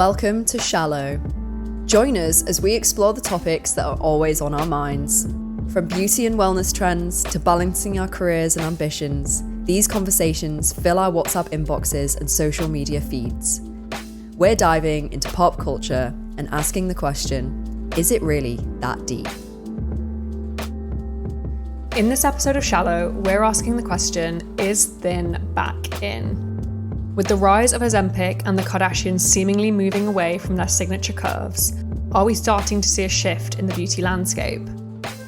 Welcome to Shallow. Join us as we explore the topics that are always on our minds. From beauty and wellness trends to balancing our careers and ambitions, these conversations fill our WhatsApp inboxes and social media feeds. We're diving into pop culture and asking the question, is it really that deep? In this episode of Shallow, we're asking the question, is thin back in? With the rise of Ozempic and the Kardashians seemingly moving away from their signature curves, are we starting to see a shift in the beauty landscape?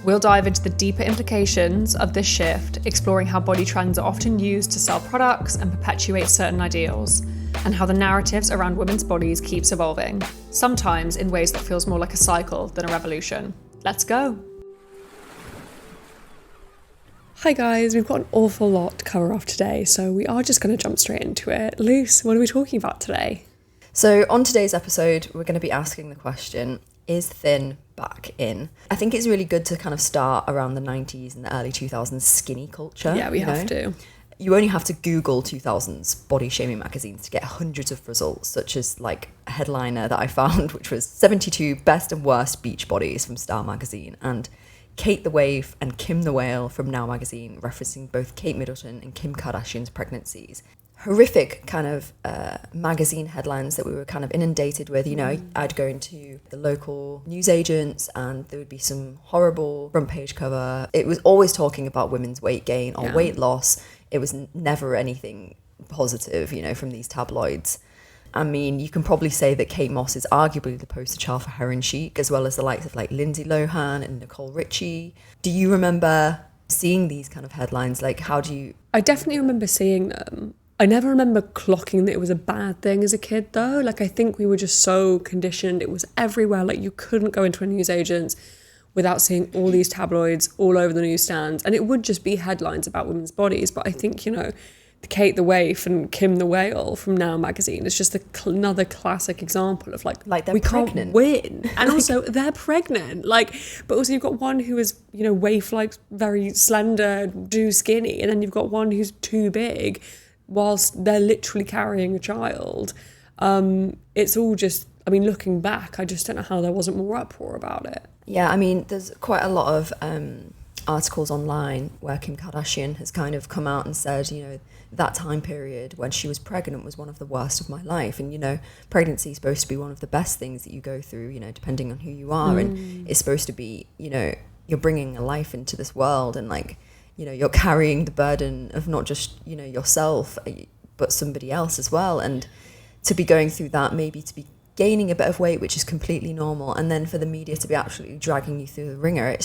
We'll dive into the deeper implications of this shift, exploring how body trends are often used to sell products and perpetuate certain ideals, and how the narratives around women's bodies keeps evolving, sometimes in ways that feels more like a cycle than a revolution. Let's go! Hi guys, we've got an awful lot to cover off today, so we are just going to jump straight into it. Luce, what are we talking about today? So on today's episode, we're going to be asking the question, is thin back in? I think it's really good to kind of start around the 90s and the early 2000s skinny culture. Yeah, we have to. You only have to Google 2000s body shaming magazines to get hundreds of results, such as like a headliner that I found, which was 72 best and worst beach bodies from Star magazine, and Kate the Wave and Kim the Whale from Now magazine, referencing both Kate Middleton and Kim Kardashian's pregnancies. Horrific kind of magazine headlines that we were kind of inundated with. You know, I'd go into the local newsagents and there would be some horrible front page cover. It was always talking about women's weight gain or weight loss. It was never anything positive, you know, from these tabloids. I mean, you can probably say that Kate Moss is arguably the poster child for heroin chic, as well as the likes of like Lindsay Lohan and Nicole Richie. Do you remember seeing these kind of headlines? Like, how do you... I definitely remember seeing them. I never remember clocking that it was a bad thing as a kid, though. Like, I think we were just so conditioned. It was everywhere. Like, you couldn't go into a newsagent without seeing all these tabloids all over the newsstands. And it would just be headlines about women's bodies. But I think, you know, Kate the Waif and Kim the Whale from Now magazine is just another classic example of like they're we pregnant. Can't win, and also they're pregnant. Like, but also you've got one who is, you know, waif, like very slender, do skinny, and then you've got one who's too big, whilst they're literally carrying a child. It's all just, I mean, looking back, I just don't know how there wasn't more uproar about it. Yeah, I mean, there's quite a lot of articles online where Kim Kardashian has kind of come out and said, you know, that time period when she was pregnant was one of the worst of my life. And, you know, pregnancy is supposed to be one of the best things that you go through, you know, depending on who you are. And it's supposed to be, you know, you're bringing a life into this world and, like, you know, you're carrying the burden of not just, you know, yourself, but somebody else as well. And to be going through that, maybe to be gaining a bit of weight, which is completely normal. And then for the media to be absolutely dragging you through the ringer,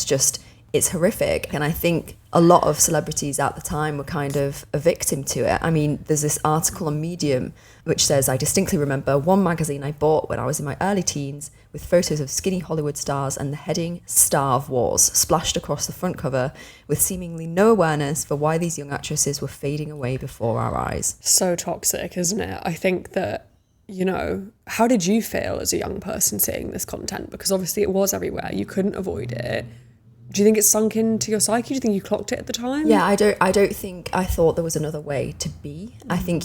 it's horrific. And I think a lot of celebrities at the time were kind of a victim to it. I mean, there's this article on Medium which says, I distinctly remember one magazine I bought when I was in my early teens with photos of skinny Hollywood stars and the heading Starve Wars splashed across the front cover with seemingly no awareness for why these young actresses were fading away before our eyes. So toxic, isn't it? I think that, you know, how did you feel as a young person seeing this content? Because obviously it was everywhere. You couldn't avoid it. Do you think it sunk into your psyche? Do you think you clocked it at the time? Yeah, I don't think I thought there was another way to be. I think,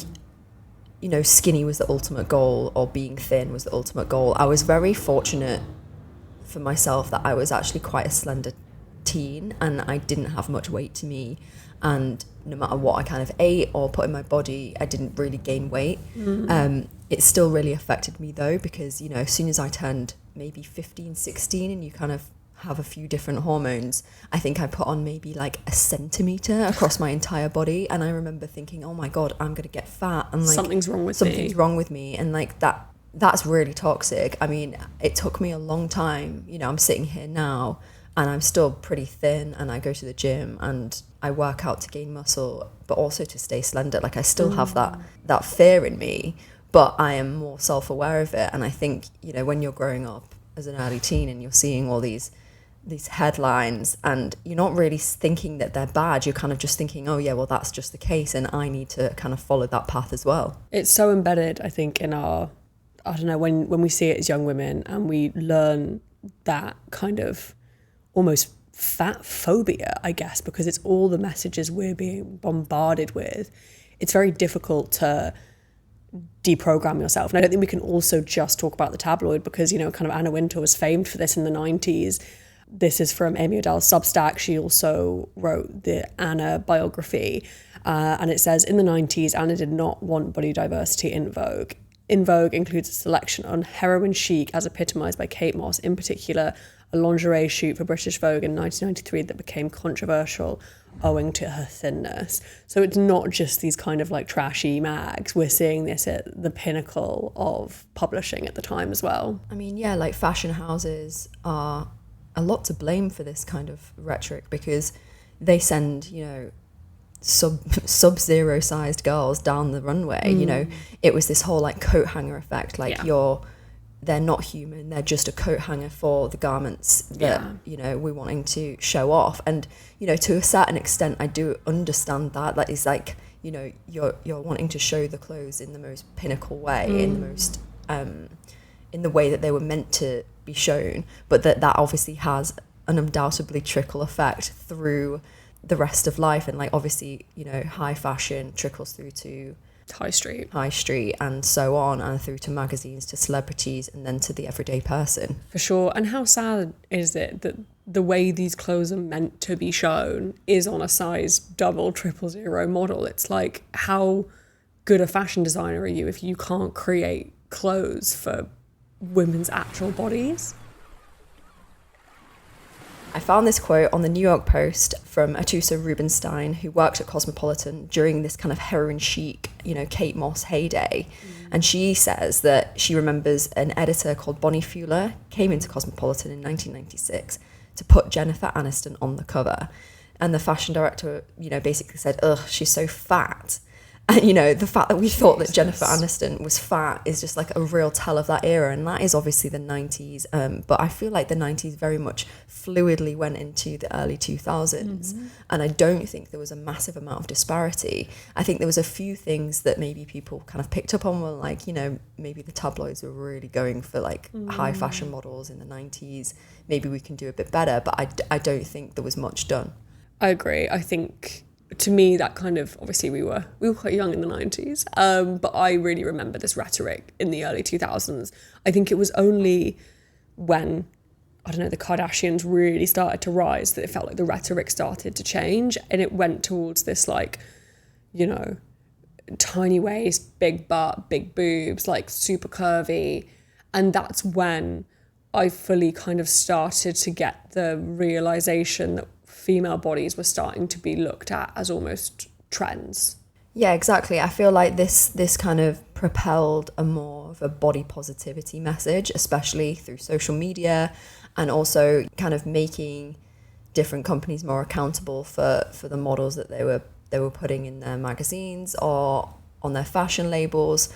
you know, skinny was the ultimate goal, or being thin was the ultimate goal. I was very fortunate for myself that I was actually quite a slender teen and I didn't have much weight to me. And no matter what I kind of ate or put in my body, I didn't really gain weight. It still really affected me though, because, you know, as soon as I turned maybe 15, 16 and you kind of have a few different hormones, I think I put on maybe like a centimetre across my entire body, and I remember thinking, oh my god, I'm gonna get fat, and like something's wrong with me, and like that's really toxic. I mean, it took me a long time. You know, I'm sitting here now and I'm still pretty thin, and I go to the gym and I work out to gain muscle but also to stay slender. Like, I still have that fear in me, but I am more self-aware of it. And I think, you know, when you're growing up as an early teen and you're seeing all these headlines and you're not really thinking that they're bad, you're kind of just thinking, oh yeah, well that's just the case and I need to kind of follow that path as well. It's so embedded, I think, in our, I don't know, when we see it as young women and we learn that kind of almost fat phobia, I guess, because it's all the messages we're being bombarded with. It's very difficult to deprogram yourself. And I don't think we can also just talk about the tabloid because, you know, kind of Anna Wintour was famed for this in the 90s. This is from Amy Odell's Substack. She also wrote the Anna biography. And it says, in the 90s, Anna did not want body diversity in Vogue. In Vogue includes a selection on heroin chic as epitomised by Kate Moss, in particular a lingerie shoot for British Vogue in 1993 that became controversial owing to her thinness. So it's not just these kind of like trashy mags. We're seeing this at the pinnacle of publishing at the time as well. I mean, yeah, like fashion houses are a lot to blame for this kind of rhetoric because they send, you know, sub-zero sized girls down the runway. You know, it was this whole like coat hanger effect, like they're not human, they're just a coat hanger for the garments that you know we're wanting to show off. And you know, to a certain extent I do understand that it's like, you know, you're wanting to show the clothes in the most pinnacle way, in the most in the way that they were meant to be shown, but that obviously has an undoubtedly trickle effect through the rest of life. And like obviously, you know, high fashion trickles through to high street and so on, and through to magazines, to celebrities, and then to the everyday person. For sure. And how sad is it that the way these clothes are meant to be shown is on a size 000 model? It's like, how good a fashion designer are you if you can't create clothes for women's actual bodies? I found this quote on the New York Post from Atusa Rubinstein, who worked at Cosmopolitan during this kind of heroin chic, you know, Kate Moss heyday. And she says that she remembers an editor called Bonnie Fuller came into Cosmopolitan in 1996 to put Jennifer Aniston on the cover. And the fashion director, you know, basically said, ugh, she's so fat. And, you know, the fact that we thought that Jennifer Aniston was fat is just like a real tell of that era. And that is obviously the 90s. But I feel like the 90s very much fluidly went into the early 2000s. And I don't think there was a massive amount of disparity. I think there was a few things that maybe people kind of picked up on, were like, you know, maybe the tabloids were really going for like high fashion models in the 90s. Maybe we can do a bit better. But I don't think there was much done. I agree. I think, to me, that kind of, obviously we were quite young in the 90s, but I really remember this rhetoric in the early 2000s. I think it was only when, I don't know, the Kardashians really started to rise that it felt like the rhetoric started to change, and it went towards this, like, you know, tiny waist, big butt, big boobs, like super curvy. And that's when I fully kind of started to get the realization that female bodies were starting to be looked at as almost trends. Yeah, exactly. I feel like this kind of propelled a more of a body positivity message, especially through social media, and also kind of making different companies more accountable for the models that they were putting in their magazines or on their fashion labels.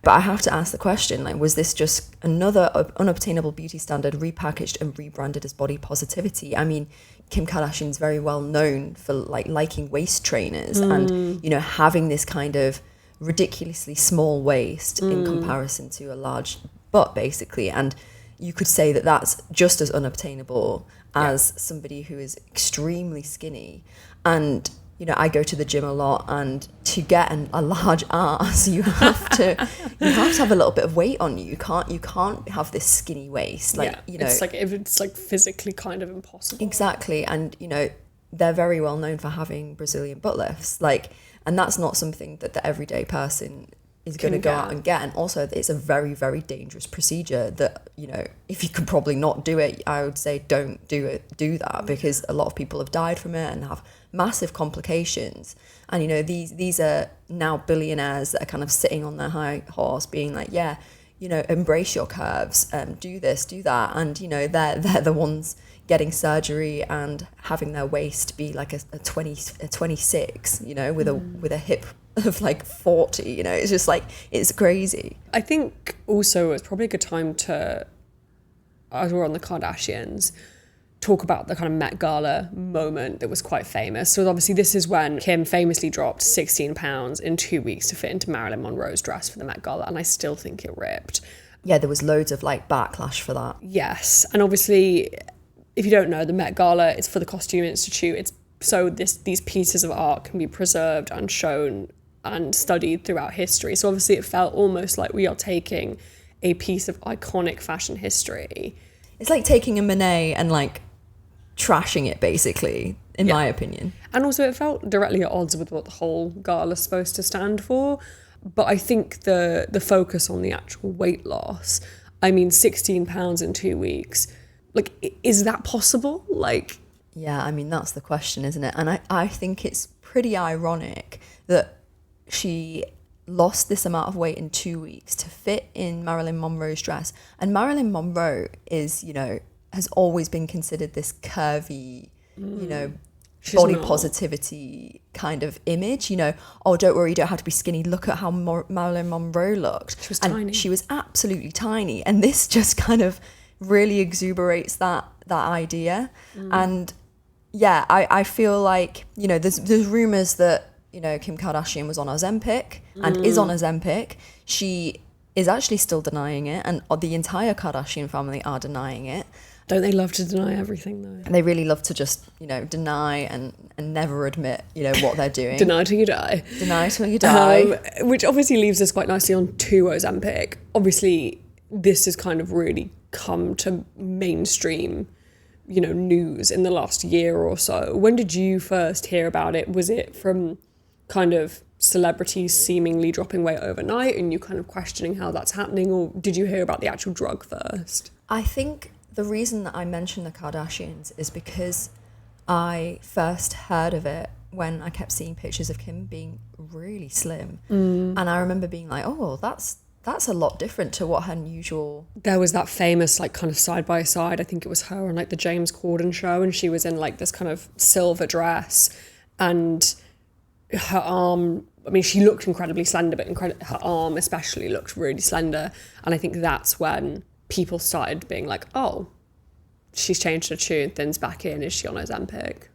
But I have to ask the question, like, was this just another unobtainable beauty standard repackaged and rebranded as body positivity? I mean, Kim Kardashian's very well known for like liking waist trainers and, you know, having this kind of ridiculously small waist in comparison to a large butt, basically. And you could say that that's just as unobtainable as somebody who is extremely skinny. And, you know, I go to the gym a lot, and to get a large ass, you have to have a little bit of weight on you. You can't have this skinny waist. Like, you know, it's like physically kind of impossible. Exactly. And, you know, they're very well known for having Brazilian butt lifts. Like, and that's not something that the everyday person is going to go out and get. And also, it's a very, very dangerous procedure that, you know, if you could probably not do it, I would say don't do that, because a lot of people have died from it and have massive complications. And, you know, these are now billionaires that are kind of sitting on their high horse being like, yeah, you know, embrace your curves, do this, do that. And, you know, they're the ones getting surgery and having their waist be like a 26, you know, with a hip of like 40, you know. It's just like, it's crazy. I think also it's probably a good time to, as we're on the Kardashians, talk about the kind of Met Gala moment that was quite famous. So obviously this is when Kim famously dropped 16 pounds in 2 weeks to fit into Marilyn Monroe's dress for the Met Gala, and I still think it ripped. Yeah, there was loads of like backlash for that. Yes, and obviously, if you don't know, the Met Gala is for the Costume Institute. It's so these pieces of art can be preserved and shown and studied throughout history. So obviously it felt almost like we are taking a piece of iconic fashion history. It's like taking a Monet and like trashing it, basically, in my opinion. And also it felt directly at odds with what the whole gala's supposed to stand for. But I think the focus on the actual weight loss, I mean, 16 pounds in 2 weeks, like, is that possible? Like, yeah, I mean, that's the question, isn't it? And I think it's pretty ironic that she lost this amount of weight in 2 weeks to fit in Marilyn Monroe's dress. And Marilyn Monroe is, you know, has always been considered this curvy, you know, body positivity kind of image, you know, oh, don't worry, you don't have to be skinny. Look at how Marilyn Monroe looked. She was tiny. She was absolutely tiny. And this just kind of really exuberates that idea. And yeah, I feel like, you know, there's rumors that, you know, Kim Kardashian was on Ozempic and is on Ozempic. She is actually still denying it, and the entire Kardashian family are denying it. Don't they love to deny everything, though? They really love to just, you know, deny and never admit, you know, what they're doing. Deny till you die. Deny till you die. Which obviously leaves us quite nicely on to Ozempic. Obviously, this has kind of really come to mainstream, you know, news in the last year or so. When did you first hear about it? Was it from kind of celebrities seemingly dropping weight overnight and you kind of questioning how that's happening, or did you hear about the actual drug first? I think the reason that I mentioned the Kardashians is because I first heard of it when I kept seeing pictures of Kim being really slim. And I remember being like, oh, that's a lot different to what her usual... There was that famous, like, kind of side-by-side, I think it was her on, like, the James Corden show, and she was in, like, this kind of silver dress, and her arm... I mean, she looked incredibly slender, but her arm especially looked really slender. And I think that's when people started being like, oh, she's changed her tune, thins back in, is she on Ozempic?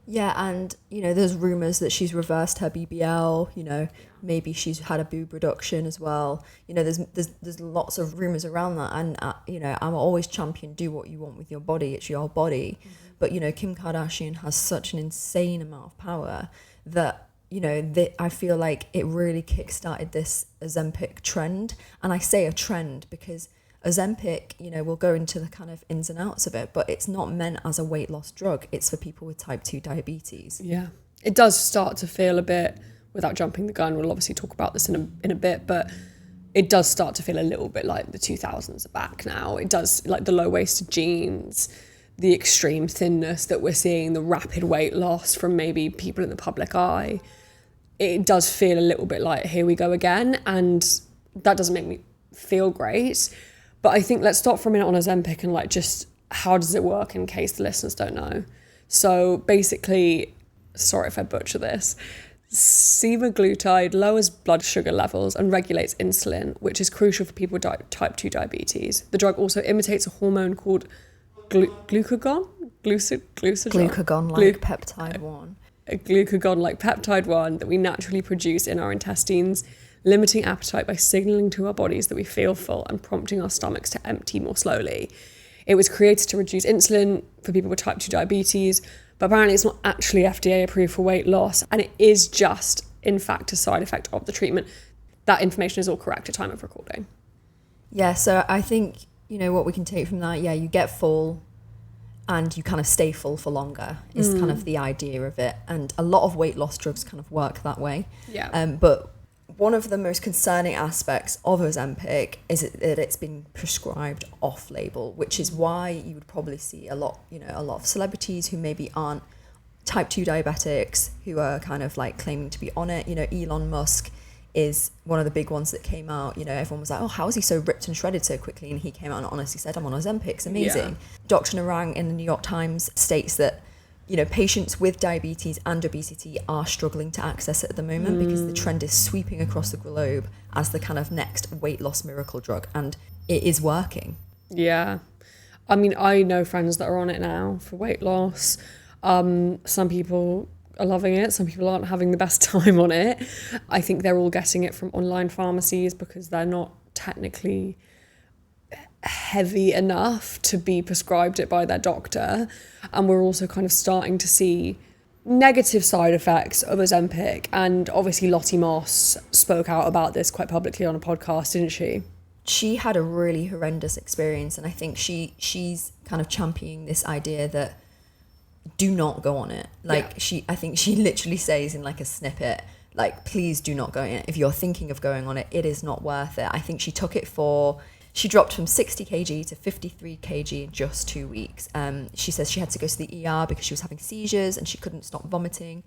Yeah, and, you know, there's rumours that she's reversed her BBL, you know, maybe she's had a boob reduction as well. You know, there's lots of rumours around that. And, you know, I'm always champion, do what you want with your body, it's your body. But, you know, Kim Kardashian has such an insane amount of power that, you know, I feel like it really kickstarted this Ozempic trend. And I say a trend because Ozempic, you know, we'll go into the kind of ins and outs of it, but it's not meant as a weight loss drug. It's for people with type 2 diabetes. Yeah. It does start to feel a bit, without jumping the gun, we'll obviously talk about this in a bit, but it does start to feel a little bit like the 2000s are back now. It does, like the low-waisted jeans, the extreme thinness that we're seeing, the rapid weight loss from maybe people in the public eye. It does feel a little bit like, here we go again, and that doesn't make me feel great. But I think let's stop for a minute on Ozempic and like just how does it work in case the listeners don't know. So basically, sorry if I butcher this, semaglutide lowers blood sugar levels and regulates insulin, which is crucial for people with type 2 diabetes. The drug also imitates a hormone called glucagon? Glucagon, like peptide 1. A glucagon like peptide 1 that we naturally produce in our intestines, limiting appetite by signaling to our bodies that we feel full and prompting our stomachs to empty more slowly. It was created to reduce insulin for people with type 2 diabetes, but apparently it's not actually FDA approved for weight loss, and it is just, in fact, a side effect of the treatment. That information is all correct at time of recording. Yeah, so I think, you know, what we can take from that, yeah, you get full and you kind of stay full for longer is kind of the idea of it. And a lot of weight loss drugs kind of work that way. Yeah. But one of the most concerning aspects of Ozempic is that it's been prescribed off-label, which is why you would probably see a lot of celebrities who maybe aren't type 2 diabetics who are kind of like claiming to be on it. You know, Elon Musk is one of the big ones that came out. You know, everyone was like, oh, how is he so ripped and shredded so quickly? And he came out and honestly said, I'm on Ozempic, it's amazing. Yeah. Dr. Narang in the New York Times states that, you know, patients with diabetes and obesity are struggling to access it at the moment because the trend is sweeping across the globe as the kind of next weight loss miracle drug, and it is working. Yeah. I mean, I know friends that are on it now for weight loss. Some people are loving it. Some people aren't having the best time on it. I think they're all getting it from online pharmacies because they're not technically heavy enough to be prescribed it by their doctor. And we're also kind of starting to see negative side effects of Ozempic, and obviously Lottie Moss spoke out about this quite publicly on a podcast, didn't she? She had a really horrendous experience, and I think she's kind of championing this idea that do not go on it. Like, I think she literally says in like a snippet, like, please do not go on it. If you're thinking of going on it, it is not worth it. I think she dropped from 60 kg to 53 kg in just 2 weeks. She says she had to go to the ER because she was having seizures and she couldn't stop vomiting.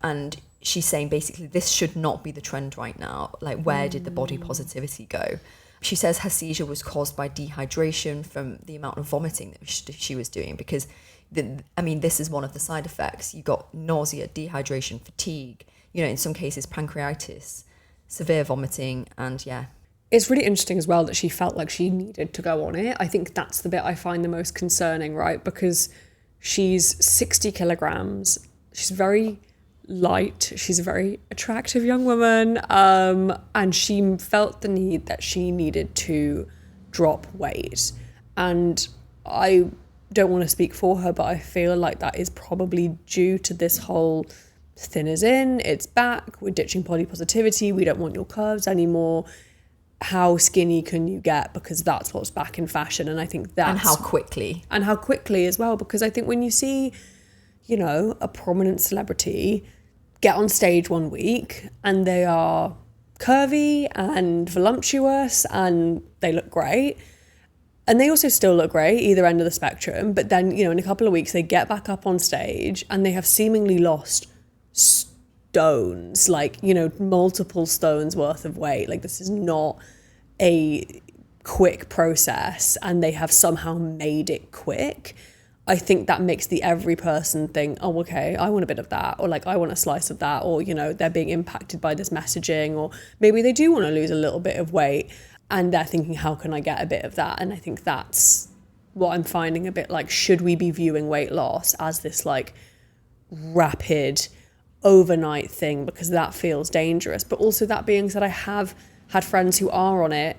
And she's saying basically this should not be the trend right now. Like, where did the body positivity go? She says her seizure was caused by dehydration from the amount of vomiting that she was doing, because this is one of the side effects. You got nausea, dehydration, fatigue, in some cases pancreatitis, severe vomiting, and yeah. It's really interesting as well that she felt like she needed to go on it. I think that's the bit I find the most concerning, right? Because she's 60 kilograms. She's very light. She's a very attractive young woman. And she felt the need that she needed to drop weight. And I don't want to speak for her, but I feel like that is probably due to this whole thin is in, it's back, we're ditching body positivity, we don't want your curves anymore. How skinny can you get? Because that's what's back in fashion. And I think that's... And how quickly. And how quickly as well. Because I think when you see, a prominent celebrity get on stage one week and they are curvy and voluptuous and they look great, and they also still look great, either end of the spectrum, but then, in a couple of weeks they get back up on stage and they have seemingly lost stones, like, multiple stones worth of weight. Like, this is not a quick process, and they have somehow made it quick. I think that makes the every person think, oh, okay, I want a bit of that, or like, I want a slice of that, or, they're being impacted by this messaging, or maybe they do want to lose a little bit of weight and they're thinking, how can I get a bit of that? And I think that's what I'm finding a bit like, should we be viewing weight loss as this like rapid overnight thing, because that feels dangerous. But also, that being said, I have had friends who are on it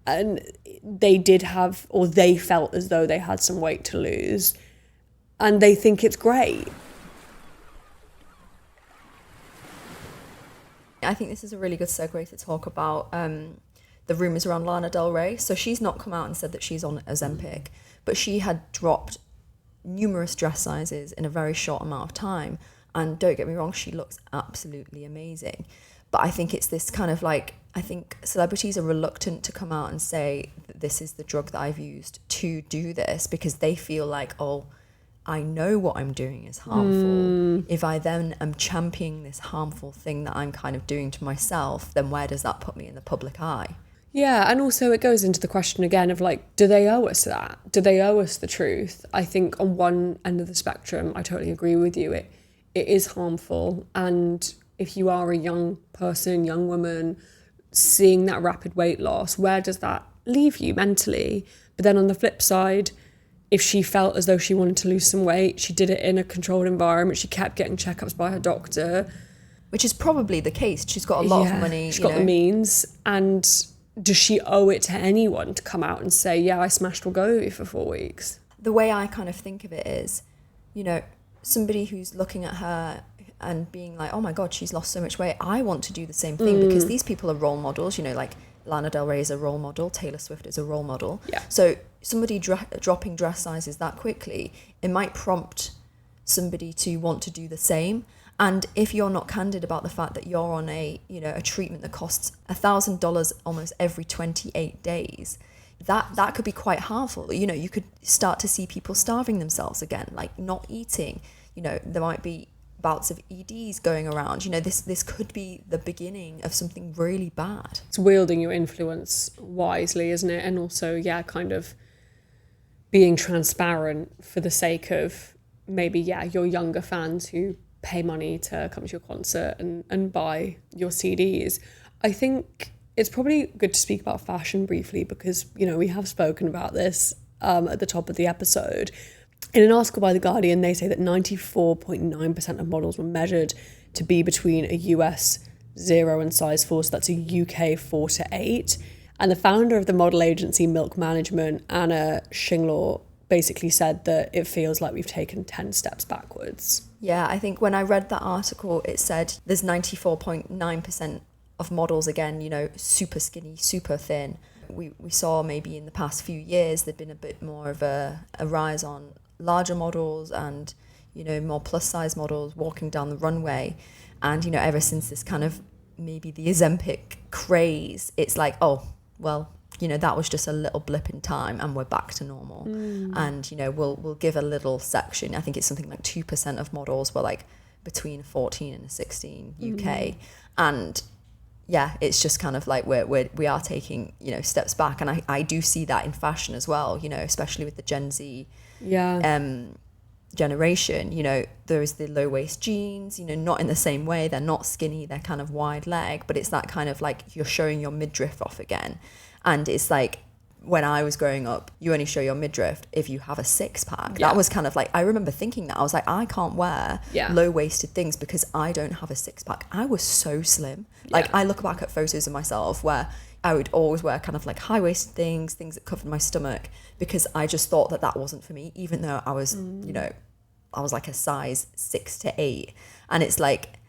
and they did have, or they felt as though they had some weight to lose and they think it's great. I think this is a really good segue to talk about the rumours around Lana Del Rey. So she's not come out and said that she's on Ozempic, but she had dropped numerous dress sizes in a very short amount of time. And don't get me wrong, she looks absolutely amazing. But I think it's this kind of like, I think celebrities are reluctant to come out and say that this is the drug that I've used to do this, because they feel like, oh, I know what I'm doing is harmful. If I then am championing this harmful thing that I'm kind of doing to myself, then where does that put me in the public eye? Yeah, and also it goes into the question again of like, do they owe us that? Do they owe us the truth? I think on one end of the spectrum, I totally agree with you. It is harmful. And if you are a young person, young woman, seeing that rapid weight loss, where does that leave you mentally? But then on the flip side, if she felt as though she wanted to lose some weight, she did it in a controlled environment, she kept getting checkups by her doctor. Which is probably the case. She's got a lot of money. She's got the means. And does she owe it to anyone to come out and say, yeah, I smashed Wegovy for 4 weeks? The way I kind of think of it is, somebody who's looking at her and being like, oh my God, she's lost so much weight. I want to do the same thing, because these people are role models, like Lana Del Rey is a role model, Taylor Swift is a role model. Yeah. So somebody dropping dress sizes that quickly, it might prompt somebody to want to do the same. And if you're not candid about the fact that you're on a treatment that costs $1,000 almost every 28 days, that could be quite harmful. You could start to see people starving themselves again, like not eating. There might be bouts of EDs going around. This could be the beginning of something really bad. It's wielding your influence wisely, isn't it? And also, kind of being transparent for the sake of maybe, your younger fans who pay money to come to your concert and buy your CDs. I think it's probably good to speak about fashion briefly, because, we have spoken about this at the top of the episode. In an article by The Guardian, they say that 94.9% of models were measured to be between a US 0 and size 4, so that's a UK 4 to 8. And the founder of the model agency Milk Management, Anna Shinglaw, basically said that it feels like we've taken 10 steps backwards. Yeah, I think when I read that article, it said there's 94.9% of models, again, you know, super skinny, super thin. We saw maybe in the past few years there'd been a bit more of a rise on larger models and, you know, more plus size models walking down the runway. And, you know, ever since this kind of maybe the Ozempic craze, it's like, oh, well, you know, that was just a little blip in time and we're back to normal. And, you know, we'll give a little section. I think it's something like 2% of models were like between 14 and 16 UK. And yeah, it's just kind of like we are taking, you know, steps back. And I do see that in fashion as well, you know, especially with the Gen Z generation. You know, there's the low waist jeans, you know, not in the same way. They're not skinny, they're kind of wide leg, but it's that kind of like you're showing your midriff off again. And it's like, when I was growing up, you only show your midriff if you have a six pack. That was kind of like, I remember thinking that. I was like, I can't wear low-waisted things because I don't have a six pack. I was so slim. Like, I look back at photos of myself where I would always wear kind of like high-waisted things that covered my stomach, because I just thought that that wasn't for me, even though I was, you know, I was like a size 6 to 8. And it's like,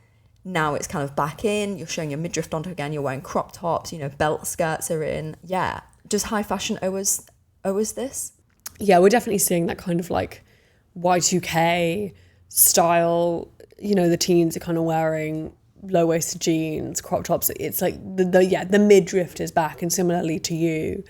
now it's kind of back in, you're showing your midriff onto again, you're wearing crop tops, you know, belt skirts are in. Yeah. Does high fashion owe us this? Yeah, we're definitely seeing that kind of like Y2K style. You know, the teens are kind of wearing low-waisted jeans, crop tops. It's like the midriff is back. And similarly to you,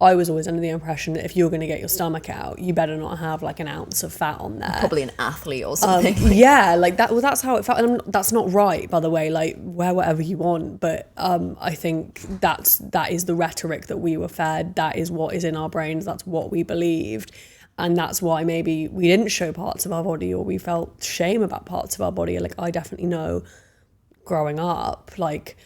I was always under the impression that if you're going to get your stomach out, you better not have like an ounce of fat on there. Probably an athlete or something. Yeah, like that. Well, that's how it felt. And that's not right, by the way. Like, wear whatever you want. But I think that is the rhetoric that we were fed. That is what is in our brains. That's what we believed. And that's why maybe we didn't show parts of our body, or we felt shame about parts of our body. Like, I definitely know growing up, like,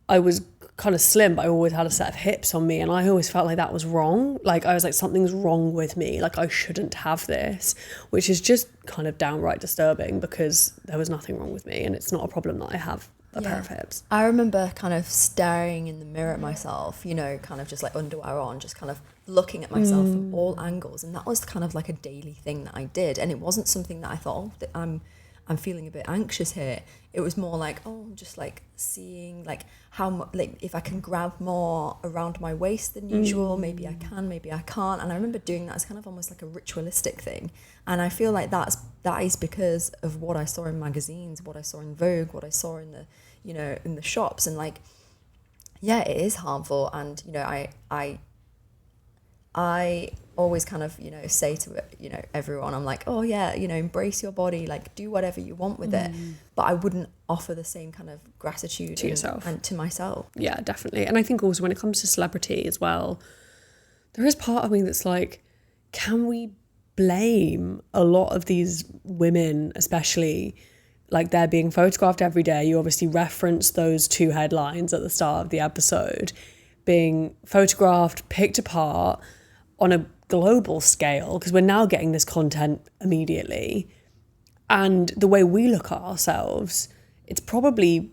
I was kind of slim, but I always had a set of hips on me, and I always felt like that was wrong. Like, I was like, something's wrong with me, like I shouldn't have this, which is just kind of downright disturbing, because there was nothing wrong with me, and it's not a problem that I have a pair of hips. I remember kind of staring in the mirror at myself, you know, kind of just like underwear on, just kind of looking at myself from all angles, and that was kind of like a daily thing that I did. And it wasn't something that I thought, oh, I'm feeling a bit anxious here. It was more like, oh, I'm just like seeing like how much, like if I can grab more around my waist than usual, maybe I can, maybe I can't. And I remember doing that as kind of almost like a ritualistic thing. And I feel like that is because of what I saw in magazines, what I saw in Vogue, what I saw in the, you know, in the shops. And like, yeah, it is harmful. And, you know, I always kind of, you know, say to it, you know, everyone, I'm like, oh yeah, you know, embrace your body, like do whatever you want with it. But I wouldn't offer the same kind of gratitude to yourself and to myself. Yeah, definitely. And I think also when it comes to celebrity as well, there is part of me that's like, can we blame a lot of these women, especially, like they're being photographed every day? You obviously referenced those 2 headlines at the start of the episode, being photographed, picked apart on a global scale, because we're now getting this content immediately. And the way we look at ourselves, it's probably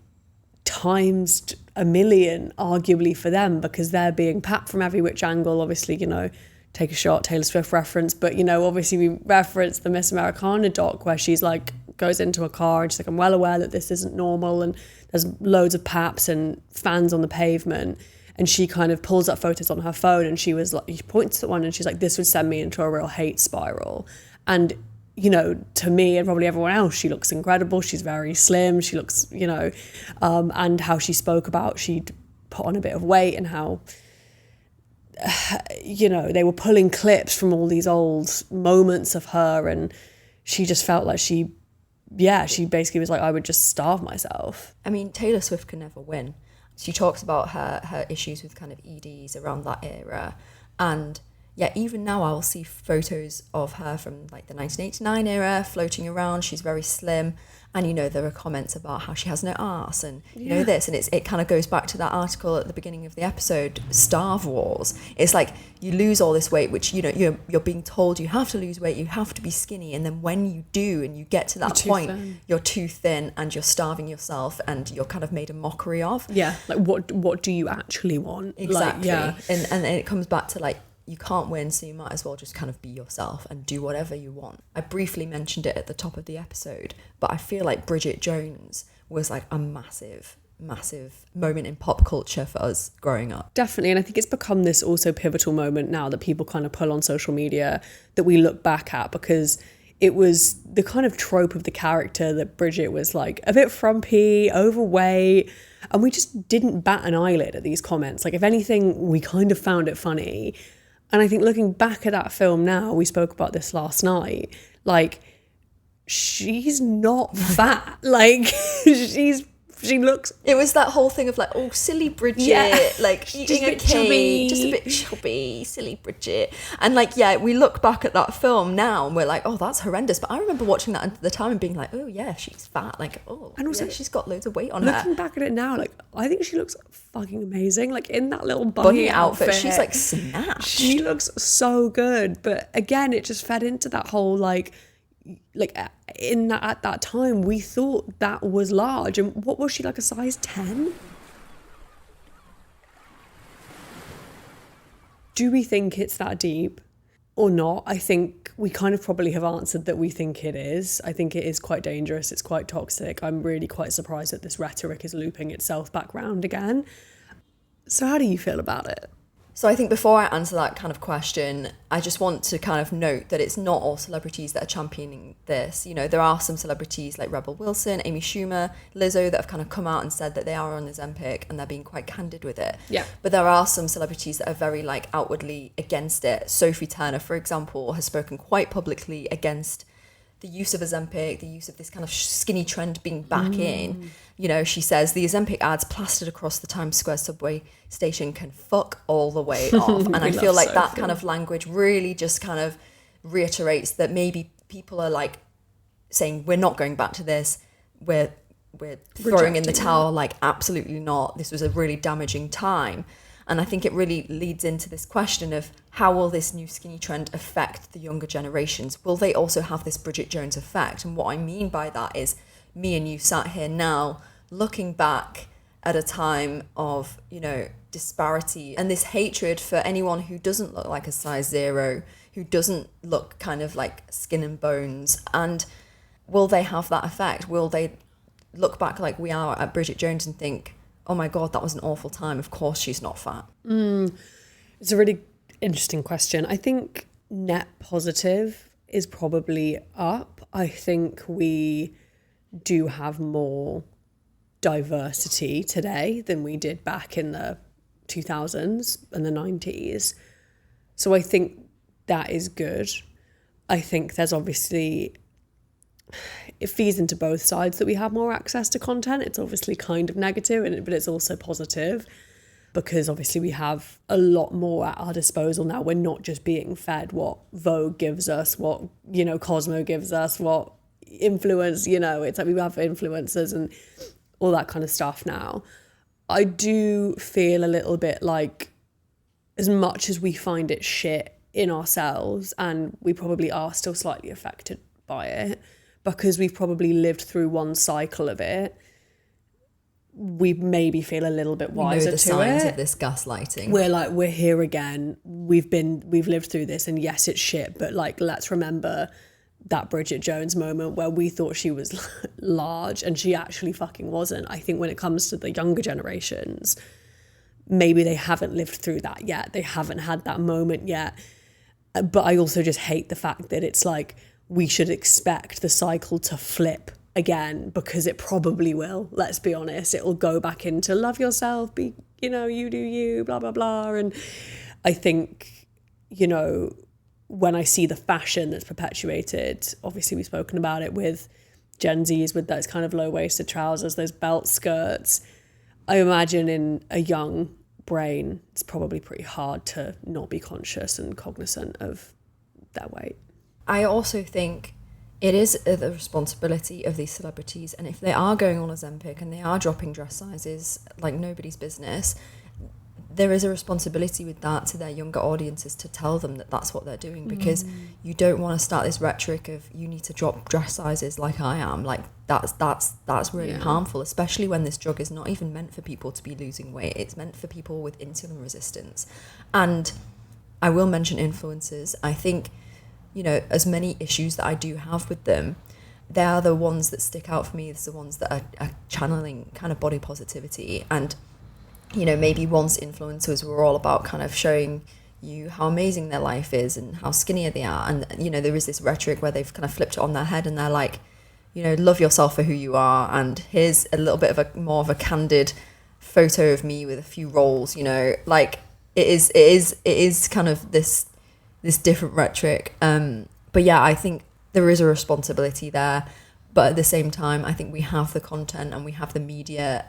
times a million, arguably, for them, because they're being papped from every which angle. Obviously, you know, take a shot, Taylor Swift reference, but, you know, obviously we referenced the Miss Americana doc where she's like, goes into a car and she's like, I'm well aware that this isn't normal, and there's loads of paps and fans on the pavement. And she kind of pulls up photos on her phone, and she was like, she points at one and she's like, this would send me into a real hate spiral. And, you know, to me and probably everyone else, she looks incredible. She's very slim. She looks, you know, and how she spoke about she'd put on a bit of weight, and how, you know, they were pulling clips from all these old moments of her, and she just felt like she basically was like, I would just starve myself. I mean, Taylor Swift can never win. She talks about her issues with kind of EDs around that era. And yeah, even now I'll see photos of her from like the 1989 era floating around. She's very slim. And, you know, there are comments about how she has no arse and, you know, this. And it kind of goes back to that article at the beginning of the episode, Starve Wars. It's like you lose all this weight, which, you know, you're being told you have to lose weight, you have to be skinny. And then when you do and you get to that point, you're too thin and you're starving yourself and you're kind of made a mockery of. Yeah, like what do you actually want? Exactly. Like, yeah. And it comes back to like, you can't win, so you might as well just kind of be yourself and do whatever you want. I briefly mentioned it at the top of the episode, but I feel like Bridget Jones was like a massive moment in pop culture for us growing up. Definitely. And I think it's become this also pivotal moment now that people kind of pull on social media that we look back at, because it was the kind of trope of the character that Bridget was like a bit frumpy, overweight, and we just didn't bat an eyelid at these comments. Like, if anything, we kind of found it funny. And I think looking back at that film now, we spoke about this last night, like, she's not fat. Like, she looks... It was that whole thing of like, oh, silly Bridget, like eating a cake, just a bit chubby, silly Bridget. And like, yeah, we look back at that film now and we're like, oh, that's horrendous. But I remember watching that at the time and being like, oh yeah, she's fat. Like, oh, and also, yeah, she's got loads of weight on her. Looking back at it now, like, I think she looks fucking amazing. Like, in that little bunny outfit, she's like snatched. She looks so good. But again, it just fed into that whole like in that, at that time, we thought that was large. And what was she, like a size 10? Do we think it's that deep or not? I think we kind of probably have answered that we think it is. I think it is quite dangerous. It's quite toxic. I'm really quite surprised that this rhetoric is looping itself back round again. So how do you feel about it? So I think before I answer that kind of question, I just want to kind of note that it's not all celebrities that are championing this. You know, there are some celebrities like Rebel Wilson, Amy Schumer, Lizzo that have kind of come out and said that they are on Ozempic and they're being quite candid with it. Yeah. But there are some celebrities that are very like outwardly against it. Sophie Turner, for example, has spoken quite publicly against the use of Ozempic, the use of this kind of skinny trend being back in. You know, she says the Ozempic ads plastered across the Times Square subway station can fuck all the way off. And I feel like that kind of language really just kind of reiterates that maybe people are like saying, we're not going back to this. We're throwing in the towel, like, absolutely not. This was a really damaging time. And I think it really leads into this question of how will this new skinny trend affect the younger generations? Will they also have this Bridget Jones effect? And what I mean by that is me and you sat here now looking back at a time of, you know, disparity and this hatred for anyone who doesn't look like a size 0, who doesn't look kind of like skin and bones. And will they have that effect? Will they look back like we are at Bridget Jones and think, oh my God, that was an awful time. Of course she's not fat. It's a really interesting question. I think net positive is probably up. I think we do have more diversity today than we did back in the 2000s and the 90s. So I think that is good. I think there's obviously... it feeds into both sides that we have more access to content. It's obviously kind of negative, but it's also positive because obviously we have a lot more at our disposal now. We're not just being fed what Vogue gives us, what, you know, Cosmo gives us, what influence, you know, it's like we have influencers and all that kind of stuff now. I do feel a little bit like, as much as we find it shit in ourselves, and we probably are still slightly affected by it, because we've probably lived through one cycle of it, we maybe feel a little bit wiser to it. We know the signs of this gaslighting. We're like, we're here again. We've lived through this, and yes, it's shit, but like, let's remember that Bridget Jones moment where we thought she was large and she actually fucking wasn't. I think when it comes to the younger generations, maybe they haven't lived through that yet. They haven't had that moment yet. But I also just hate the fact that it's like, we should expect the cycle to flip again, because it probably will. Let's be honest. It will go back into love yourself, be, you know, you do you, blah, blah, blah. And I think, you know, when I see the fashion that's perpetuated, obviously we've spoken about it with Gen Zs, with those kind of low-waisted trousers, those belt skirts. I imagine in a young brain, it's probably pretty hard to not be conscious and cognizant of their weight. I also think it is the responsibility of these celebrities, and if they are going on Ozempic and they are dropping dress sizes like nobody's business, there is a responsibility with that to their younger audiences to tell them that that's what they're doing, because you don't want to start this rhetoric of you need to drop dress sizes like I am. Like that's really harmful, especially when this drug is not even meant for people to be losing weight. It's meant for people with insulin resistance. And I will mention influencers. I think, you know, as many issues that I do have with them, they are the ones that stick out for me. It's the ones that are channeling kind of body positivity. And, you know, maybe once influencers were all about kind of showing you how amazing their life is and how skinnier they are. And, you know, there is this rhetoric where they've kind of flipped it on their head and they're like, you know, love yourself for who you are. And here's a little bit of a more of a candid photo of me with a few rolls, you know, like it is kind of this different rhetoric. But yeah, I think there is a responsibility there. But at the same time, I think we have the content and we have the media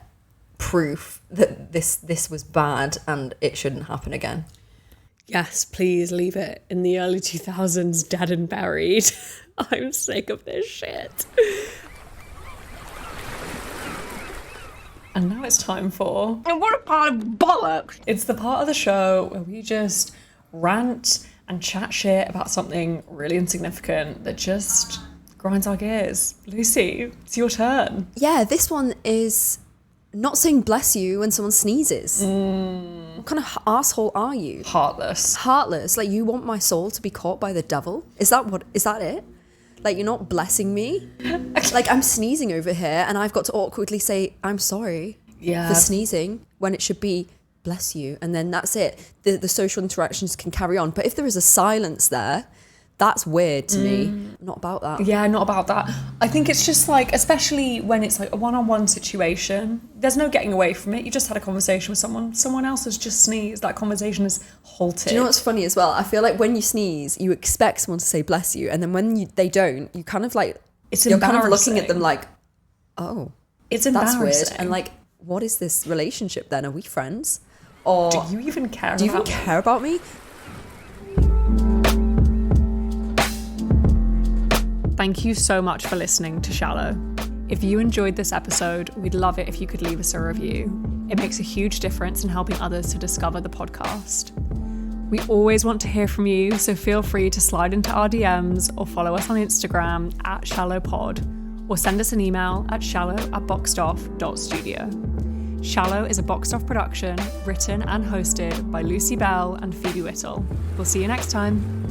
proof that this was bad and it shouldn't happen again. Yes, please leave it in the early 2000s, dead and buried. I'm sick of this shit. And now it's time for... And what a pile of bollocks! It's the part of the show where we just rant and chat shit about something really insignificant that just grinds our gears. Lucy, it's your turn. Yeah, this one is not saying bless you when someone sneezes. What kind of asshole are you? Heartless. Heartless. Like, you want my soul to be caught by the devil? Is that it? Like, you're not blessing me? Like, I'm sneezing over here and I've got to awkwardly say, I'm sorry for sneezing, when it should be, bless you. And then that's it. The social interactions can carry on. But if there is a silence there, that's weird to me. Not about that. Yeah, not about that. I think it's just like, especially when it's like a one-on-one situation, there's no getting away from it. You just had a conversation with someone else has just sneezed. That conversation is halted. Do you know what's funny as well? I feel like when you sneeze, you expect someone to say bless you. And then when they don't, you kind of like, you're kind of looking at them like, oh, it's that's embarrassing. weird. And like, what is this relationship then? Are we friends? Or do you even care about me? Thank you so much for listening to Shallow. If you enjoyed this episode, we'd love it if you could leave us a review. It makes a huge difference in helping others to discover the podcast. We always want to hear from you, so feel free to slide into our DMs or follow us on Instagram @shallowpod, or send us an email at shallow@boxedoff.studio. Shallow is a Boxed Off production, written and hosted by Lucy Bell and Phoebe Whittle. We'll see you next time.